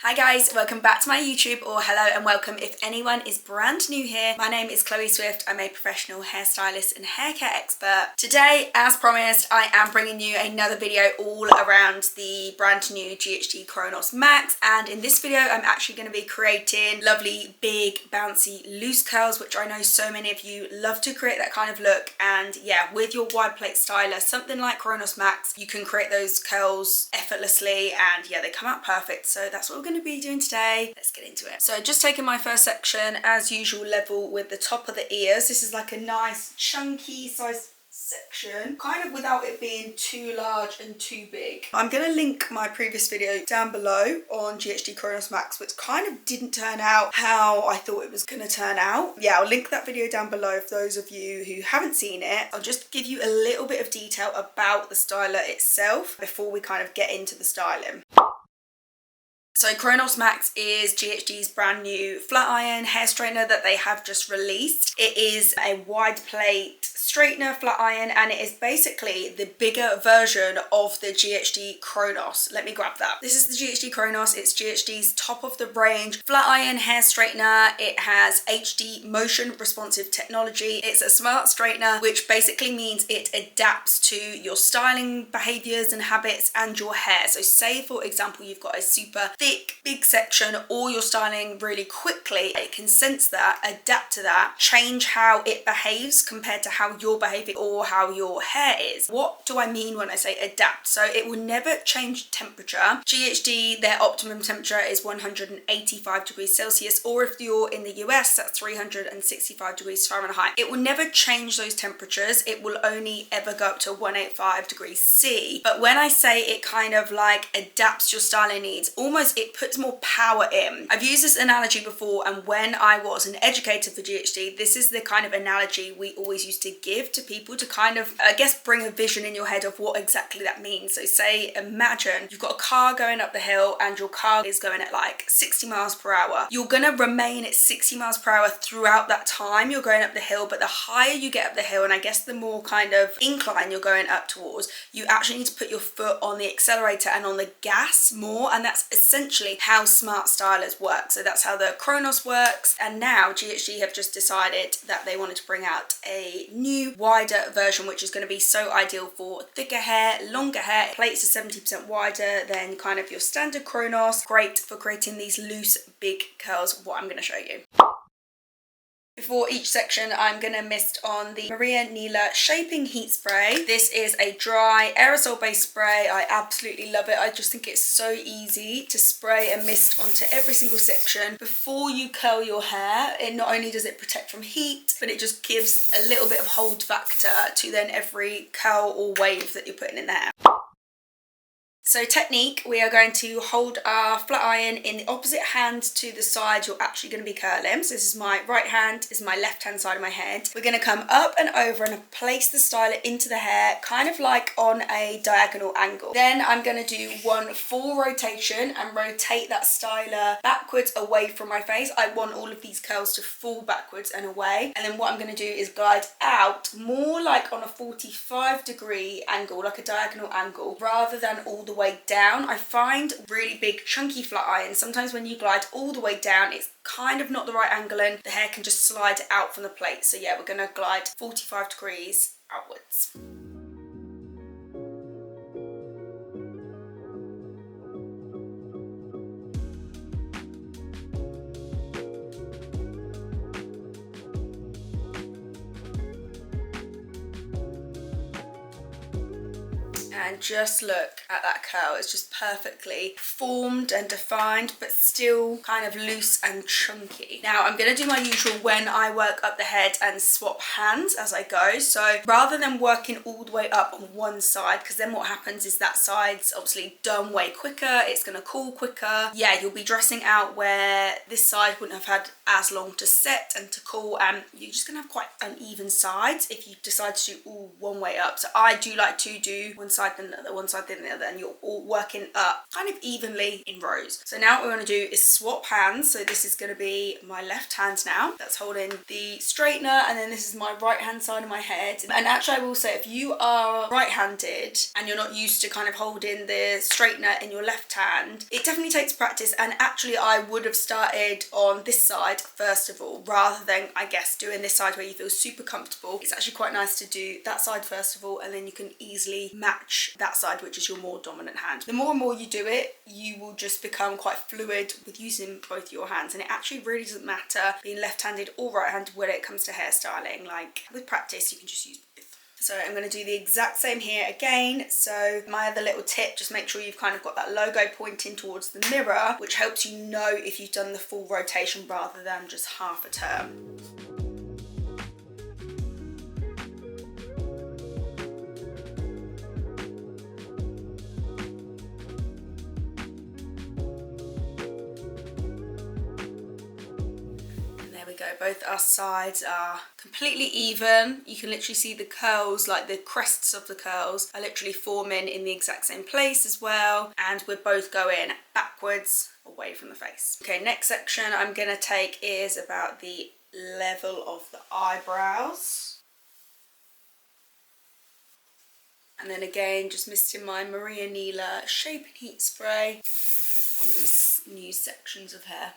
Hi guys, welcome back to my YouTube, or hello and welcome if anyone is brand new here. My name is Chloe Swift. I'm a professional hairstylist and hair care expert. Today, as promised, I am bringing you another video all around the brand new ghd Chronos Max, and in this video I'm actually going to be creating lovely big bouncy loose curls, which I know so many of you love to create that kind of look. And yeah, with your wide plate styler, something like Chronos Max, you can create those curls effortlessly, and yeah, they come out perfect. So that's what we're going to be doing today. Let's get into it. So just taking my first section, as usual, level with the top of the ears. This is like a nice chunky size section, kind of without it being too large and too big. I'm going to link my previous video down below on ghd Chronos Max, which kind of didn't turn out how I thought it was going to turn out. Yeah, I'll link that video down below for those of you who haven't seen it. I'll just give you a little bit of detail about the styler itself before we kind of get into the styling. So Chronos Max is GHD's brand new flat iron hair straightener that they have just released. It is a wide plate straightener flat iron, and it is basically the bigger version of the ghd Chronos. Let me grab that. This is the ghd Chronos. It's GHD's top of the range flat iron hair straightener. It has HD motion responsive technology. It's a smart straightener, which basically means it adapts to your styling behaviors and habits and your hair. So say for example you've got a super thick big section, or you're styling really quickly, it can sense that, adapt to that, change how it behaves compared to how you're behaving or how your hair is. What do I mean when I say adapt? So it will never change temperature. GHD, their optimum temperature is 185 degrees Celsius, or if you're in the US, that's 365 degrees Fahrenheit. It will never change those temperatures. It will only ever go up to 185 degrees C. But when I say it kind of like adapts your styling needs, almost it puts more power in. I've used this analogy before, and when I was an educator for GHD, this is the kind of analogy we always used to give to people to kind of, I guess, bring a vision in your head of what exactly that means. So say, imagine you've got a car going up the hill and your car is going at like 60 miles per hour. You're gonna remain at 60 miles per hour throughout that time you're going up the hill, but the higher you get up the hill, and I guess the more kind of incline you're going up towards, you actually need to put your foot on the accelerator and on the gas more, and that's essentially how smart stylers work. So that's how the Chronos works, and now GHD have just decided that they wanted to bring out a new wider version, which is going to be so ideal for thicker hair, longer hair. Plates are 70% wider than kind of your standard Chronos. Great for creating these loose big curls, what I'm going to show you. Before each section, I'm going to mist on the Maria Nila Shaping Heat Spray. This is a dry aerosol-based spray. I absolutely love it. I just think it's so easy to spray and mist onto every single section before you curl your hair. It not only does it protect from heat, but it just gives a little bit of hold factor to then every curl or wave that you're putting in the hair. So technique, we are going to hold our flat iron in the opposite hand to the side you're actually going to be curling. So this is my right hand, this is my left hand side of my head. We're going to come up and over and place the styler into the hair, kind of like on a diagonal angle. Then I'm going to do one full rotation and rotate that styler backwards away from my face. I want all of these curls to fall backwards and away. And then what I'm going to do is glide out more like on a 45-degree angle, like a diagonal angle, rather than all the way down. I find really big chunky flat irons, sometimes when you glide all the way down, it's kind of not the right angle and the hair can just slide out from the plate. So yeah, we're going to glide 45 degrees outwards. And just look at that curl. It's just perfectly formed and defined, but still kind of loose and chunky. Now I'm going to do my usual when I work up the head and swap hands as I go. So rather than working all the way up on one side, because then what happens is that side's obviously done way quicker, it's going to cool quicker. Yeah, you'll be dressing out where this side wouldn't have had as long to set and to cool, and you're just going to have quite uneven sides if you decide to do all one way up. So I do like to do one side then the other, one side then the other, and you're all working up kind of evenly in rows. So now what we're going to do is swap hands. So this is going to be my left hand now that's holding the straightener, and then this is my right hand side of my head. And actually I will say, if you are right-handed and you're not used to kind of holding the straightener in your left hand, it definitely takes practice. And actually I would have started on this side first of all, rather than, I guess, doing this side where you feel super comfortable. It's actually quite nice to do that side first of all, and then you can easily match that side, which is your more dominant hand. The more and more you do it, you will just become quite fluid with using both your hands, and it actually really doesn't matter being left-handed or right-handed when it comes to hairstyling. Like, with practice you can just use both. So I'm going to do the exact same here again. So my other little tip, just make sure you've kind of got that logo pointing towards the mirror, which helps you know if you've done the full rotation rather than just half a turn. Both our sides are completely even. You can literally see the curls, like the crests of the curls are literally forming in the exact same place as well, and we're both going backwards away from the face. Okay, next section I'm gonna take is about the level of the eyebrows. And then again, just misting my Maria Neela Shape and Heat Spray on these new sections of hair.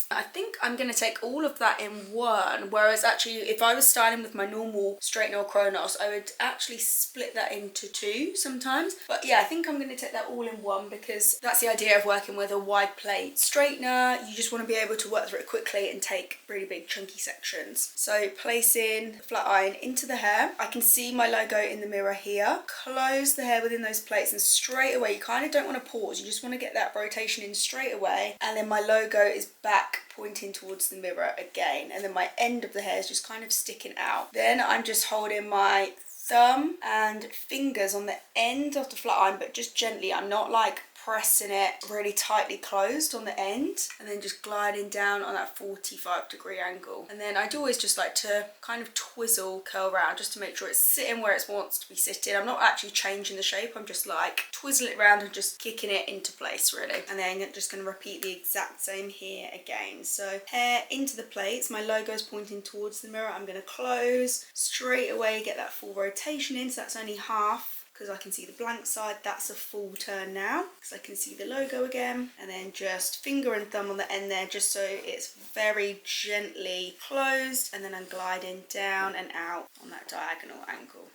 I think I'm going to take all of that in one, whereas actually if I was styling with my normal straightener or Chronos, I would actually split that into two sometimes. But yeah, I think I'm going to take that all in one, because that's the idea of working with a wide plate straightener. You just want to be able to work through it quickly and take really big chunky sections. So placing the flat iron into the hair, I can see my logo in the mirror here. Close the hair within those plates, and straight away, you kind of don't want to pause, you just want to get that rotation in straight away, and then my logo is back pointing towards the mirror again, and then my end of the hair is just kind of sticking out. Then I'm just holding my thumb and fingers on the end of the flat iron, but just gently. I'm not like pressing it really tightly closed on the end, and then just gliding down on that 45-degree angle. And then I'd always just like to kind of twizzle, curl around, just to make sure it's sitting where it wants to be sitting. I'm not actually changing the shape, I'm just like twizzle it around and just kicking it into place really. And then I'm just going to repeat the exact same here again. So hair into the plates, my logo is pointing towards the mirror. I'm going to close straight away, get that full rotation in, so that's only half, because I can see the blank side. That's a full turn now, because I can see the logo again. And then just finger and thumb on the end there, just so it's very gently closed, and then I'm gliding down and out on that diagonal angle.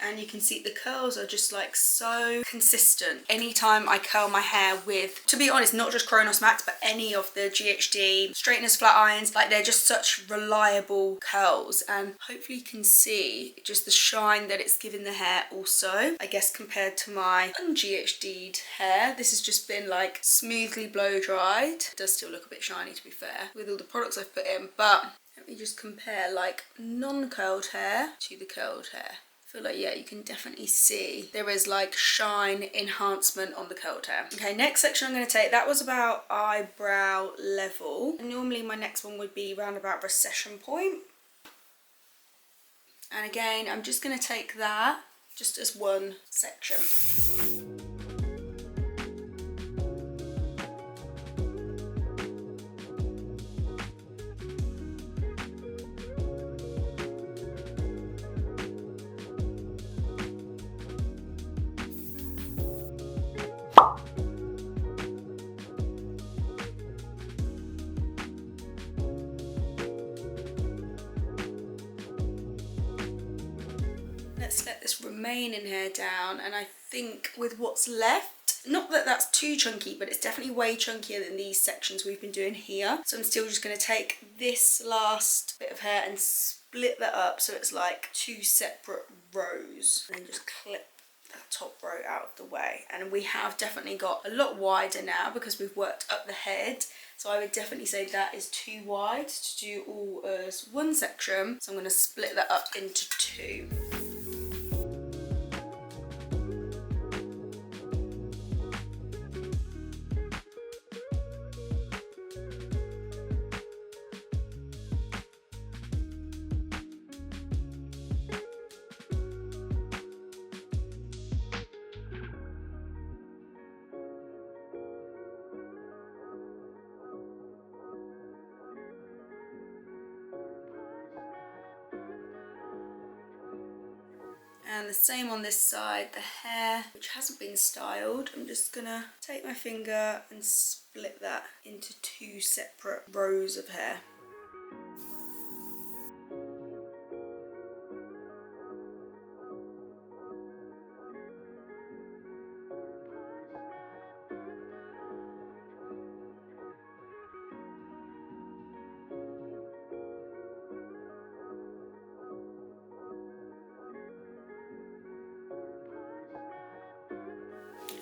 And you can see the curls are just like so consistent. Anytime I curl my hair with, to be honest, not just Chronos Max, but any of the ghd straighteners, flat irons, like they're just such reliable curls. And hopefully you can see just the shine that it's giving the hair also. I guess compared to my un-GHD'd hair, this has just been like smoothly blow dried. It does still look a bit shiny, to be fair, with all the products I've put in, but let me just compare like non-curled hair to the curled hair. I feel like, yeah, you can definitely see there is like shine enhancement on the curled hair. Okay, next section I'm going to take, that was about eyebrow level. And normally my next one would be round about recession point. And again, I'm just going to take that just as one section. Let's let this remaining hair down, and I think with what's left, not that that's too chunky, but it's definitely way chunkier than these sections we've been doing here. So I'm still just going to take this last bit of hair and split that up so it's like two separate rows, and then just clip that top row out of the way. And we have definitely got a lot wider now because we've worked up the head. So I would definitely say that is too wide to do all as one section. So I'm going to split that up into two. And the same on this side, the hair, which hasn't been styled. I'm just gonna take my finger and split that into 2 separate rows of hair.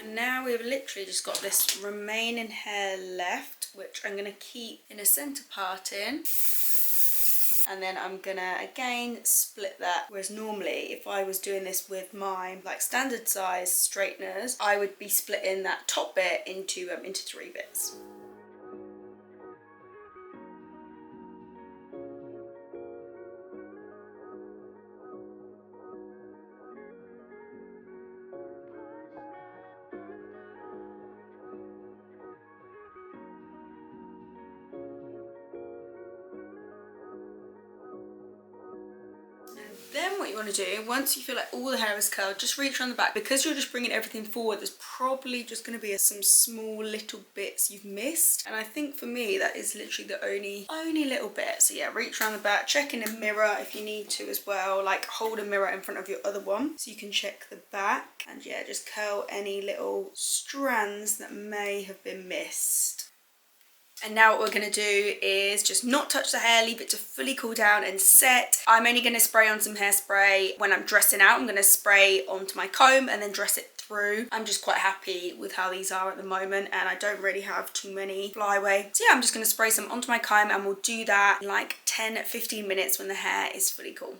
And now we've literally just got this remaining hair left, which I'm going to keep in a centre parting. And then I'm gonna again split that, whereas normally if I was doing this with my like standard size straighteners, I would be splitting that top bit into 3 bits. Then what you want to do, once you feel like all the hair is curled, just reach around the back. Because you're just bringing everything forward, there's probably just going to be some small little bits you've missed. And I think for me, that is literally the only little bit. So yeah, reach around the back, check in a mirror if you need to as well. Like hold a mirror in front of your other one so you can check the back. And yeah, just curl any little strands that may have been missed. And now what we're going to do is just not touch the hair, leave it to fully cool down and set. I'm only going to spray on some hairspray when I'm dressing out. I'm going to spray onto my comb and then dress it through. I'm just quite happy with how these are at the moment and I don't really have too many flyaway. So yeah, I'm just going to spray some onto my comb and we'll do that in like 10-15 minutes when the hair is fully cool.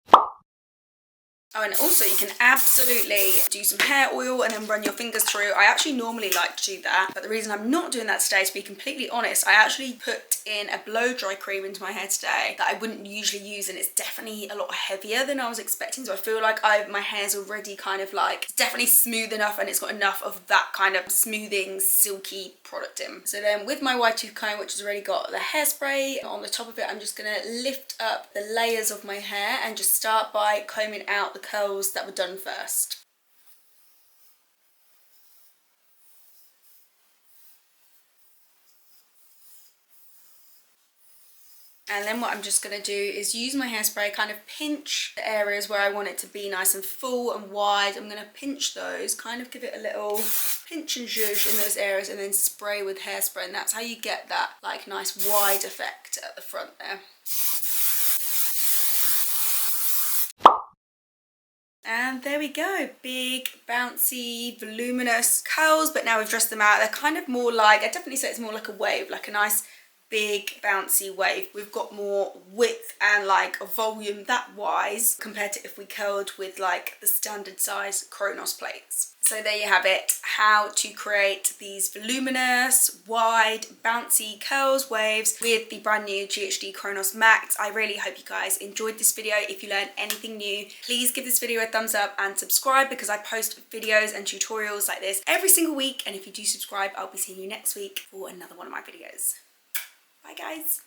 Oh, and also you can absolutely do some hair oil and then run your fingers through. I actually normally like to do that, but the reason I'm not doing that today, to be completely honest, I actually put in a blow dry cream into my hair today that I wouldn't usually use, and it's definitely a lot heavier than I was expecting. So I feel like my hair's already kind of like, it's definitely smooth enough and it's got enough of that kind of smoothing, silky product in. So then with my wide tooth comb, which has already got the hairspray on the top of it, I'm just gonna lift up the layers of my hair and just start by combing out the curls that were done first. And then what I'm just going to do is use my hairspray, kind of pinch the areas where I want it to be nice and full and wide. I'm going to pinch those, kind of give it a little pinch and zhuzh in those areas and then spray with hairspray. And that's how you get that like nice wide effect at the front there. And there we go, big, bouncy, voluminous curls, but now we've dressed them out. They're kind of more like, I definitely say it's more like a wave, like a nice big bouncy wave. We've got more width and like a volume that wise compared to if we curled with like the standard size Chronos plates. So there you have it, how to create these voluminous, wide, bouncy curls, waves with the brand new ghd Chronos Max. I really hope you guys enjoyed this video. If you learned anything new, please give this video a thumbs up and subscribe, because I post videos and tutorials like this every single week. And if you do subscribe, I'll be seeing you next week for another one of my videos. Bye guys.